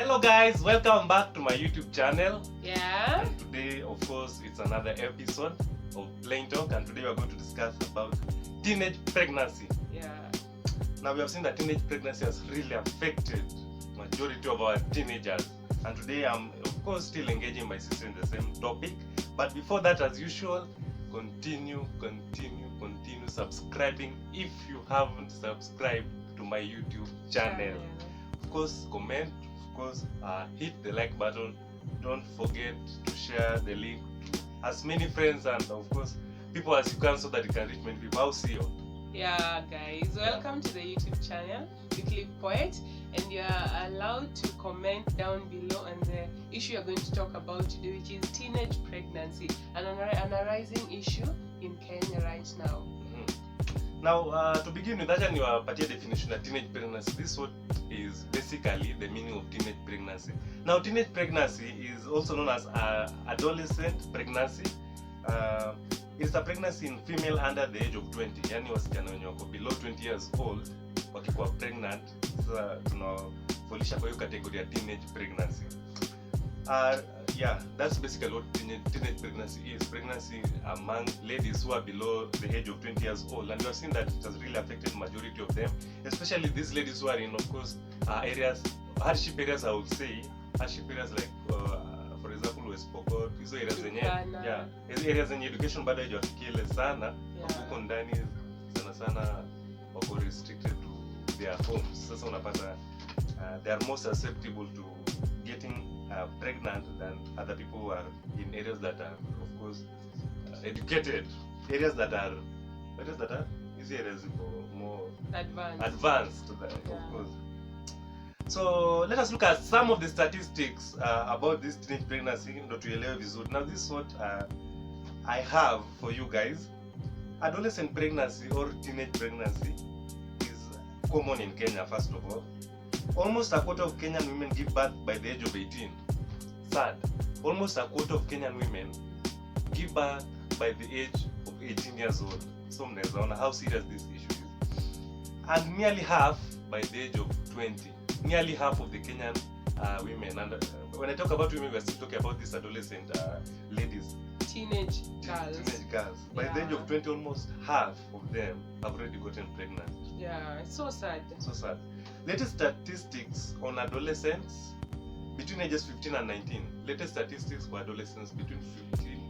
Hello guys, welcome back to my YouTube channel. Yeah. And today, of course, it's another episode of Plain Talk, and today we are going to discuss about teenage pregnancy. Yeah. Now we have seen that teenage pregnancy has really affected majority of our teenagers, and today I'm of course still engaging my sister in the same topic. But before that, as usual, continue subscribing if you haven't subscribed to my YouTube channel. Of course, comment, of course, hit the like button. Don't forget to share the link to as many friends and of course people as you can, so that you can reach many people. I'll see you. Yeah, guys, welcome to the YouTube channel, Weekly Poet, and you are allowed to comment down below on the issue you're going to talk about today, which is teenage pregnancy, an arising issue in Kenya right now. Now, to begin with, that you are particular definition of teenage pregnancy. This is what is basically the meaning of teenage pregnancy. Now, teenage pregnancy is also known as adolescent pregnancy. It's a pregnancy in female under the age of 20. Yani wasichana wenye wako below 20 years old wakikuwa pregnant, sasa tunafundisha kwa hiyo category ya teenage pregnancy. Yeah, that's basically what teenage pregnancy is. Pregnancy among ladies who are below the age of 20 years old. And we have seen that it has really affected majority of them, especially these ladies who are in, of course, areas, hardship areas, I would say. Hardship areas like, for example, West Pokot, hizo areas zenye, yeah, areas zenye education bado haijafikia sana, huko ndani sana wako restricted to their homes. Sasa unapata they are more susceptible to getting pregnant than other people who are in areas that are, of course, educated. Areas that are these areas more advanced to that, of course. So let us look at some of the statistics about this teenage pregnancy. Now this is what I have for you guys. Adolescent pregnancy or teenage pregnancy is common in Kenya, first of all. Almost a quarter of Kenyan women give birth by the age of 18. Third, almost a quarter of Kenyan women give birth by the age of 18 years old. So mnaona how serious this issue is. And nearly half by the age of 20. Nearly half of the Kenyan women. And when I talk about women, we're still talking about these adolescent ladies. Teenage girls. By the age of 20, almost half of them have already gotten pregnant. Yeah, it's so sad. So sad. Latest statistics on adolescents between ages 15 and 19. Latest statistics for adolescents between 15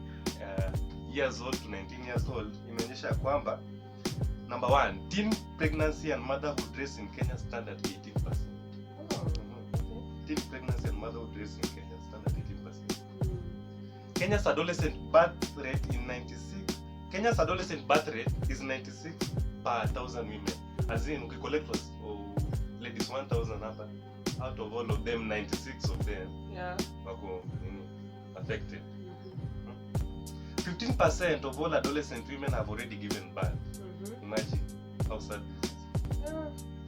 years old to 19 years old inaonyesha kwamba number 1, teen pregnancy and motherhood rates in Kenya stand at 18%. Teen pregnancy and motherhood rates in Kenya stand at 18%. Kenya's adolescent birth rate is 96 per 1,000 women. As in, we collect ladies 1,000 out of all of them, 96 of them wako affected. 15% of all adolescent women have already given birth. Imagine how sad this is.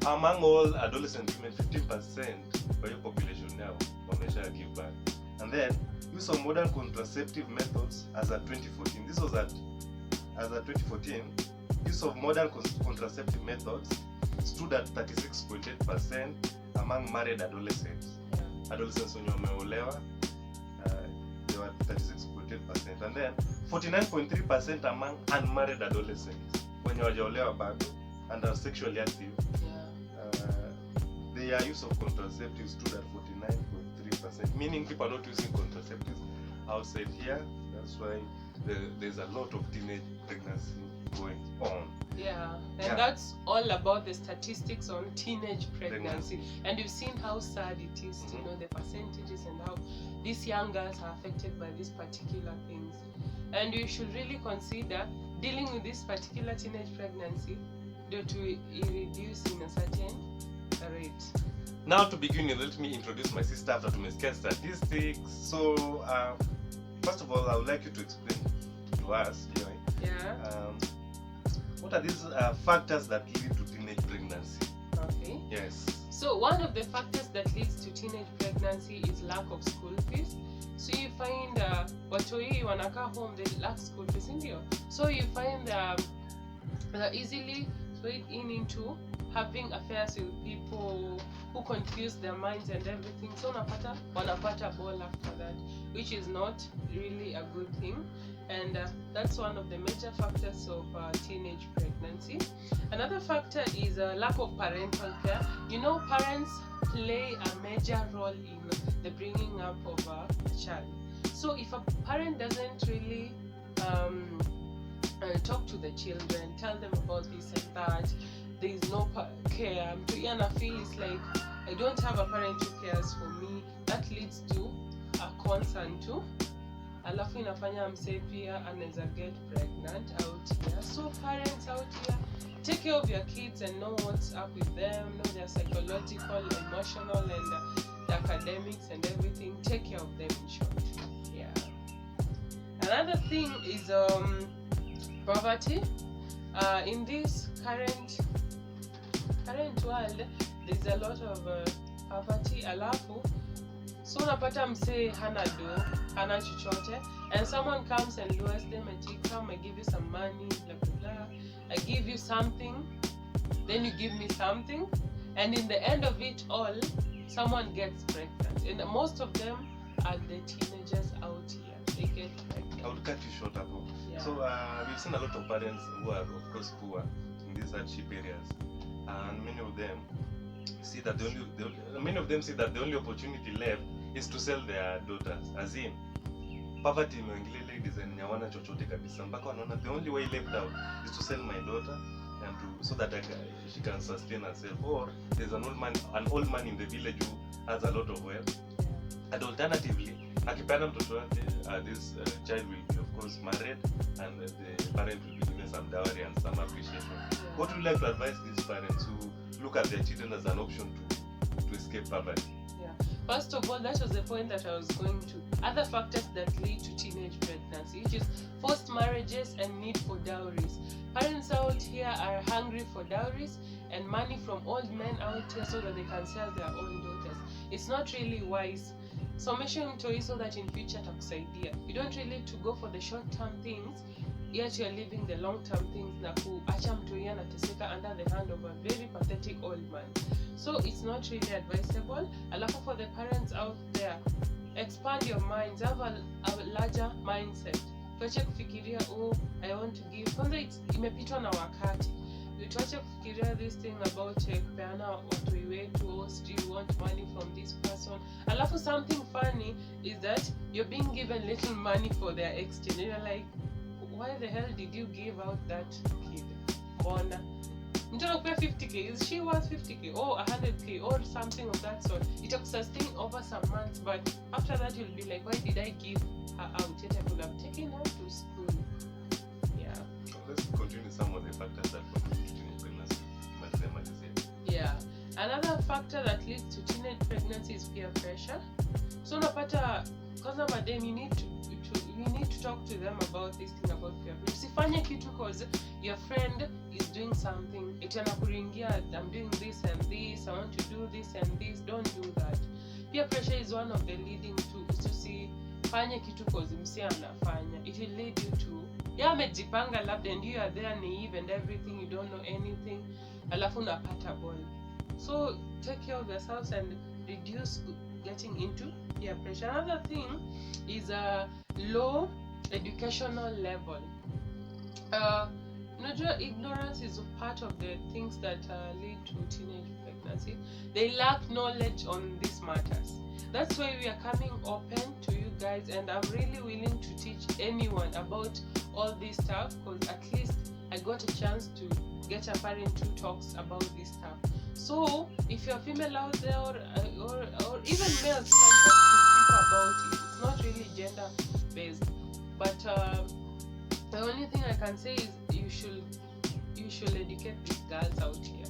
Among all adolescent women, 15% by your population now wamesha give birth. And then use of modern contraceptive methods as at 2014. This was as at 2014. Use of modern contraceptive methods stood at 36.8% among married adolescents. Adolescents when wameolewa, they were 36.8%, and then 49.3% among unmarried adolescents when hawajaolewa bado and are sexually active. Their use of contraceptives stood at 49.3%, meaning people are not using contraceptives outside here. That's why there's a lot of teenage pregnancy going on. Yeah, and that's all about the statistics on teenage pregnancy. And you've seen how sad it is to know the percentages and how these young girls are affected by these particular things. And you should really consider dealing with this particular teenage pregnancy to reduce in a certain rate. Now to begin with, let me introduce my sister after to get statistics. So first of all, I would like you to explain to us, Joy. What are these factors that lead to teenage pregnancy? Okay. Yes. So one of the factors that leads to teenage pregnancy is lack of school fees. So you find watoi wanaka home, they lack school fees, so you find easily swayed into having affairs with people who confuse their minds and everything. So wanapata ball after that, which is not really a good thing. And that's one of the major factors of teenage pregnancy. Another factor is a lack of parental care. Parents play a major role in the bringing up of a child. So if a parent doesn't really talk to the children, tell them about this and that, there is no care, Yana feels like I don't have a parent who cares for me, that leads to a concern too. Alafu inafanya msee pia anaweza get pregnant out here. So parents out here, take care of your kids and know what's up with them, know their psychological, emotional, and the academics and everything. Take care of them in short. Yeah. Another thing is poverty. In this current world, there's a lot of poverty. Alafu so unapata msee hana do, hana chochote, and someone comes and lures them and say, come, I give you some money, blah blah blah, I give you something, then you give me something, and in the end of it all, someone gets pregnant. And most of them are the teenagers out here. They get pregnant. I would cut you short ago. Yeah. So we've seen a lot of parents who are of course poor in these hardship areas, and many of them see that the only opportunity left is to sell their daughters. As in, poverty imeingilia ladies and hawana chochote kabisa, mpaka wanaona the only way left out is to sell my daughter and so that she can sustain herself. Or there's an old man in the village who has a lot of wealth, and alternatively akipata mtoto wake, this child will be of course married, and the parent will be given some dowry and some appreciation. What would you like to advise these parents who look at their children as an option to escape poverty? First of all, that was the point that I was going to. Other factors that lead to teenage pregnancy, which is forced marriages and need for dowries. Parents out here are hungry for dowries and money from old men out here so that they can sell their own daughters. It's not really wise. Somesha mtoi so that in future takusaidia. You don't really need to go for the short-term things, yet you are living the long-term things na kuacha mtoi anateseka under the hand of a very pathetic old man. So it's not really advisable. Alafu for the parents out there, expand your minds, have a larger mindset. Tuache kufikiria, I want to give. Kwanza imepitwa na wakati. Tuache kufikiria this thing about kupeana watu wetu, do you want money from this person? Alafu something funny is that you're being given little money for their exchange. And you're like, why the hell did you give out that kid? Mbona? Mtu anakupea 50k, is she worth 50k or 100k or something of that sort? It will sustain over some months, but after that you'll be like, why did I give her out? Yet I could have taken her to school. Yeah. Let's continue some of the factors that contribute to teenage pregnancy. Yeah. Another factor that leads to teenage pregnancy is peer pressure. So unapata kwanza madem, you need to talk to them about this thing about peer pressure. Usifanye kitu cause your friend is doing something, itana kuringia, I'm doing this and this, I want to do this and this. Don't do that. Peer pressure is one of the leading to see fanye kitu cause msia anafanya. It will lead you to amejipanga labda, and you are there naive and everything, you don't know anything, alafu unapata ball. So take care of yourselves and reduce getting into peer pressure. Another thing is a low educational level. Ignorance is a part of the things that lead to teenage pregnancy. They lack knowledge on these matters. That's why we are coming open to you guys, and I'm really willing to teach anyone about all this stuff, because at least I got a chance to get a parent who talks about this stuff. So if you're female out there or even males can talk to people about it. It's not really gender based, but the only thing I can say is you should educate these girls out here.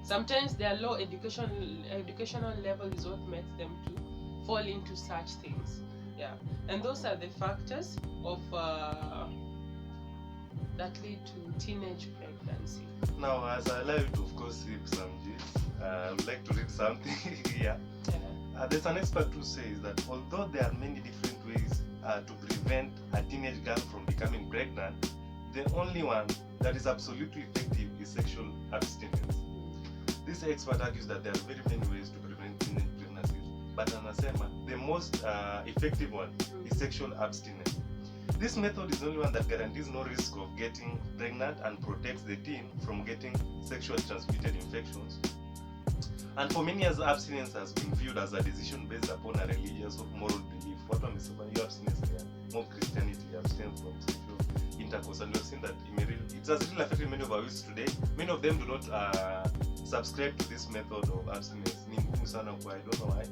Sometimes their low educational level is what makes them to fall into such things. Yeah, and those are the factors of that lead to teenage pregnancy. Now, as I allow you to, of course, sip some juice, I would like to read something here. There's an expert who says that although there are many different ways to prevent a teenage girl from becoming pregnant, the only one that is absolutely effective is sexual abstinence. This expert argues that there are very many ways to prevent teenage pregnancies, but anasema the most effective one is sexual abstinence. This method is the only one that guarantees no risk of getting pregnant and protects the teen from getting sexually transmitted infections. And for many years, abstinence has been viewed as a decision based upon a religious or moral belief. What one is you abstinence there, more Christianity, abstain from sexual intercourse, and we've seen that it has really affected many of our youth today. Many of them do not subscribe to this method of abstinence. I don't know why.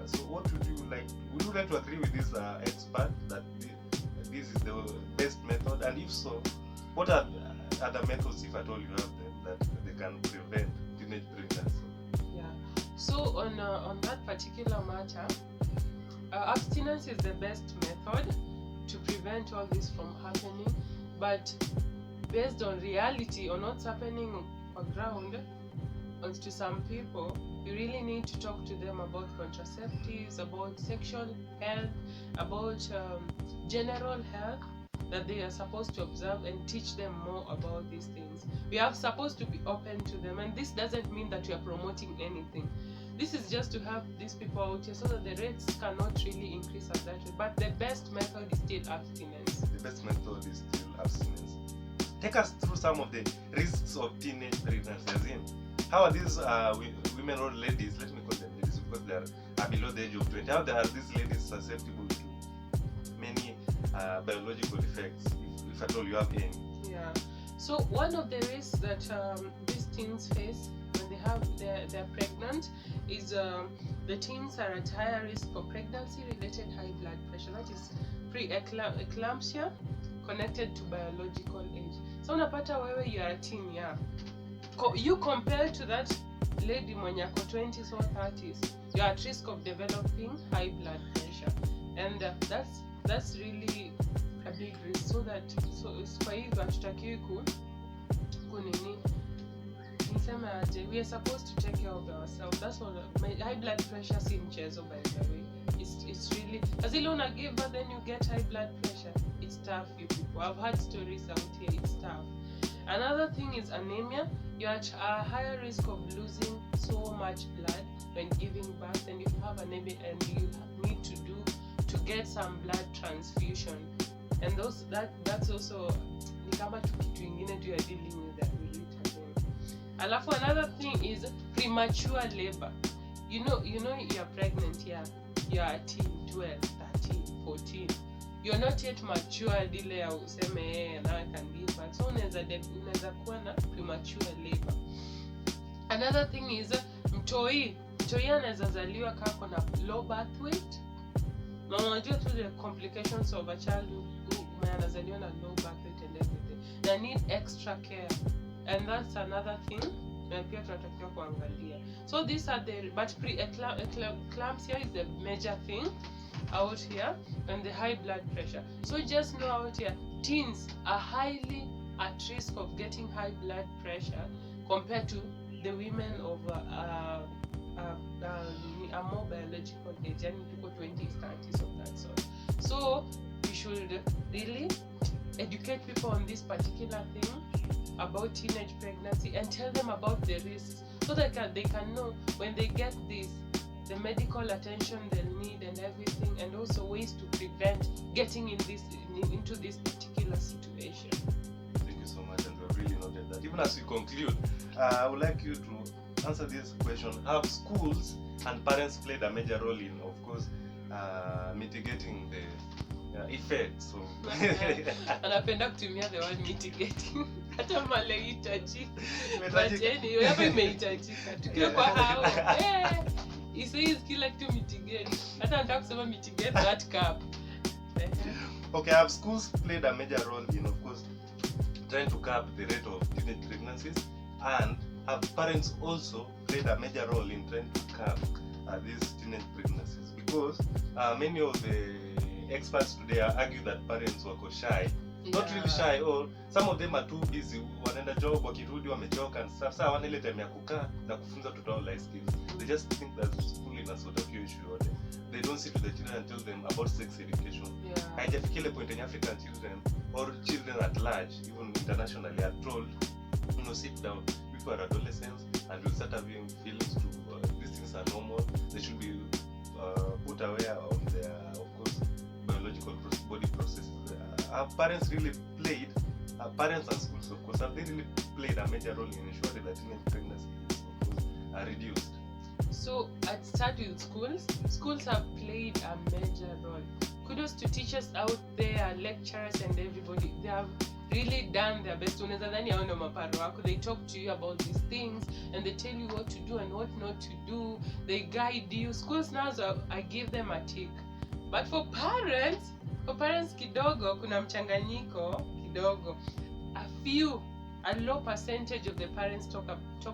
So what would you like? Would you like to agree with this expert that this is the best method? And if so, what are other methods, if at all you have them, that they can prevent teenage pregnancy? Yeah. So on that particular matter, abstinence is the best method to prevent all this from happening. But based on reality, on what's happening on ground, to some people, you really need to talk to them about contraceptives, about sexual health, about general health, that they are supposed to observe, and teach them more about these things. We are supposed to be open to them, and this doesn't mean that we are promoting anything. This is just to have these people out here so that the rates cannot really increase at that rate. But the best method is still abstinence. The best method is still abstinence. Take us through some of the risks of teenage pregnancy. As in, how are these women or ladies, let me call them ladies because they are below the age of 20, how are these ladies susceptible to many biological effects, if at all you have any? Yeah. So one of the risks that these teens face when they're pregnant is the teens are at higher risk for pregnancy-related high blood pressure. That is pre-eclampsia connected to biological age. So unapata wewe you are a teen, yeah. You compare to that lady mwenye ako 20s or 30s, you are at risk of developing high blood pressure, and that's really a big risk. So kwa hivyo hatutakiwi kunini nisema aje, we are supposed to take care of ourselves. That's all. High blood pressure si mchezo, by the way. It's really, as you wanna give birth then you get high blood pressure. It's tough, you people. I've had stories out here. It's tough. Another thing is anemia. You're at a higher risk of losing so much blood when giving birth, and if you have anemia, and you need to get some blood transfusion, and that's also ni kama kitu ingine you are dealing with that with it again. Alafu another thing is premature labor. You know you're pregnant, yeah. You're a teen, 12, 13, 14. You're not yet mature ile ya useme now I can give birth. So unaweza kuwa na premature labor. Another thing is mtoi anaweza zaliwa kama na low birth weight. Na unajua tu the complications of a child who anazaliwa na low birth weight and everything. They need extra care, and that's another thing na pia tunatakiwa kuangalia. So these are but pre-eclampsia is the major thing out here, and the high blood pressure. So just know out here, teens are highly at risk of getting high blood pressure compared to the women of a more biological age, and people 20s, 30s of that sort. So we should really educate people on this particular thing about teenage pregnancy and tell them about the risks, so that they can know when they get this, the medical attention they'll need and everything, and also ways to prevent getting into this particular situation. Thank you so much, and we've really noted that. Even as we conclude, I would like you to answer this question: have schools and parents played a major role in, of course, mitigating the effects of anapenda kutumia the word mitigating hata male hitaji but anyway hapa imehitajika tukiwa kwa hao is kila kitu mitigate, hata nataka kusema mitigate that cup. Okay, have schools played a major role in, of course, trying to curb the rate of teenage pregnancies, and have parents also played a major role in trying to curb these teenage pregnancies? Because many of the experts today argue that parents were shy. Not really shy, or some of them are too busy, wanaenda job, wakirudi wamechoka and stuff. Sasa wana ile time ya kukaa na kufunza watoto wao life skills. They just think that school is a sort of issue. They don't sit with the children and tell them about sex education. Haijafikia ile point in African children or children at large, even internationally, are told, sit down. people are adolescents and will start having feelings to these things are normal. They should be put aware of their, of course, biological body processes. Our parents really played, parents and schools, of course, have they really played a major role in ensuring that teenage pregnancies, of course, are reduced? So I'd start with schools. Schools have played a major role. Kudos to teachers out there, lecturers and everybody. They have really done their best. They talk to you about these things and they tell you what to do and what not to do. They guide you. Schools now, so I give them a tick. But for parents kidogo kuna mchanganyiko kidogo. A low percentage of the parents talk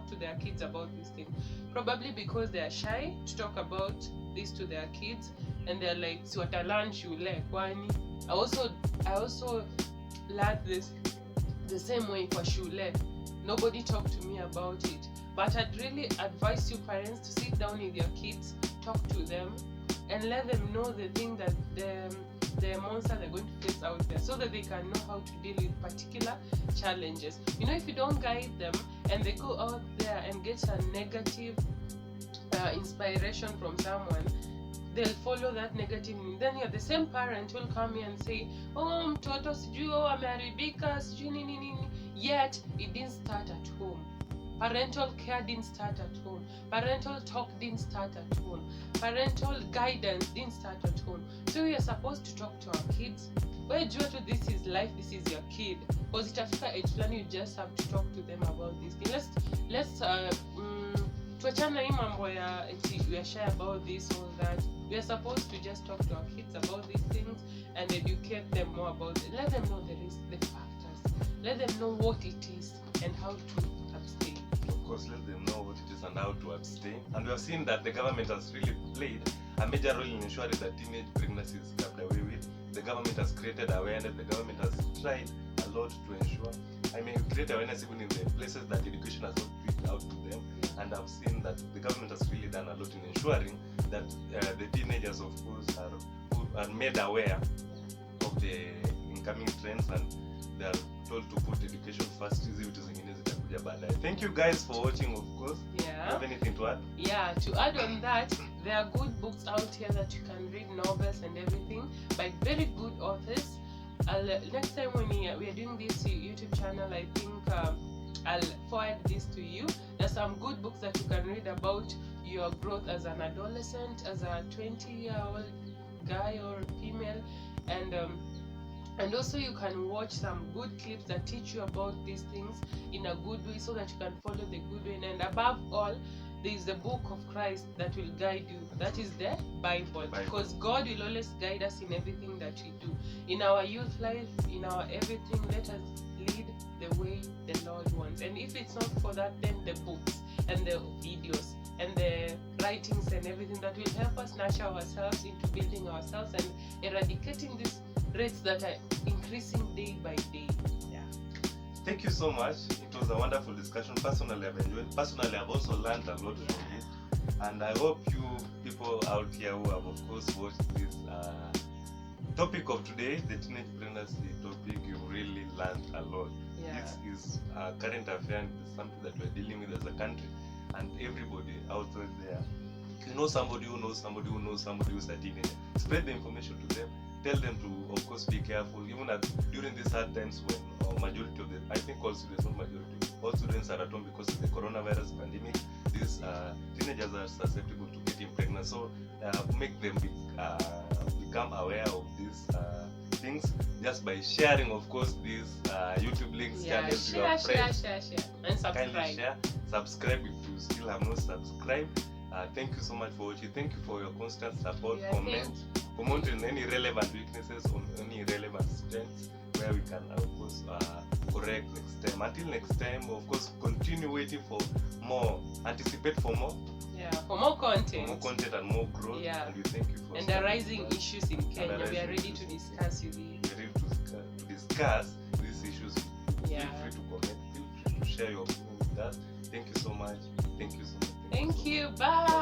to their kids about this thing. Probably because they are shy to talk about this to their kids, and they're like, si watalan shule kwani. I also learned this the same way kwa shule. Nobody talked to me about it. But I'd really advise you parents to sit down with your kids, talk to them, and let them know the thing that the monster they're going to face out there, so that they can know how to deal with particular challenges. If you don't guide them and they go out there and get a negative inspiration from someone, they'll follow that negative. Then you're the same parent who will come here and say, oh, mtoto sijui ameharibika sijui nini. Yet it didn't start at home. Parental care didn't start at home. Parental talk didn't start at home. Parental guidance didn't start at home. So we are supposed to talk to our kids. This is life, this is your kid. Because it after age plan, you just have to talk to them about this thing. Let's tuachana hii mambo ya we are shy about this or that. We are supposed to just talk to our kids about these things and educate them more about it. Let them know the risk, the factors. Let them know what it is and how to abstain. Of course, let them know what it is and how to abstain. And we have seen that the government has really played a major role in ensuring that teenage pregnancies kept away with. The government has created awareness. The government has tried a lot to ensure. Create awareness even in the places that education has not reached out to them. And I've seen that the government has really done a lot in ensuring that the teenagers, of course, are made aware of the incoming trends, and they are told to put education first. Thank you guys for watching, of course. Yeah. Do you have anything to add? Yeah, to add on that, there are good books out here that you can read, novels and everything by very good authors. Next time when we are doing this YouTube channel, I think I'll forward this to you. There's some good books that you can read about your growth as an adolescent, as a 20-year-old guy or female, and also you can watch some good clips that teach you about these things in a good way, so that you can follow the good way. And above all, there is the book of Christ that will guide you. That is the Bible. Because God will always guide us in everything that we do. In our youth life, in our everything, let us lead the way the Lord wants. And if it's not for that, then the books and the videos and the writings and everything that will help us nurture ourselves into building ourselves and eradicating these rates that are increasing day by day. Yeah. Thank you so much. It was a wonderful discussion. Personally, I've enjoyed. Personally, I've also learned a lot from it. And I hope you people out here who have, of course, watched this topic of today, the teenage pregnancy topic, you really learned a lot. Yeah. This is a current affair, and it's something that we're dealing with as a country. And everybody out there, you know somebody who knows somebody who knows somebody who's a teenager. Spread the information to them. Tell them to, of course, be careful. Even during these hard times when majority of I think all students, not majority, all students are at home because of the coronavirus pandemic. These teenagers are susceptible to getting pregnant. So make them become aware of these things just by sharing, of course, these YouTube links, channels to your friends. Share. And subscribe. Kindly share. Subscribe if you still have not subscribed. Thank you so much for watching. Thank you for your constant support. Comment on any relevant weaknesses, on any relevant strengths where we can, of course, correct next time. Until next time, of course, continue waiting for more. Anticipate for more. Yeah, for more content. For more content and more growth. Yeah. And we thank you for. And the rising issues in Kenya. We are ready to discuss with you. We're ready to discuss these issues. Yeah. Feel free to comment. Feel free to share your opinion with us. Thank you so much. Thank you so much. Thank you. Bye.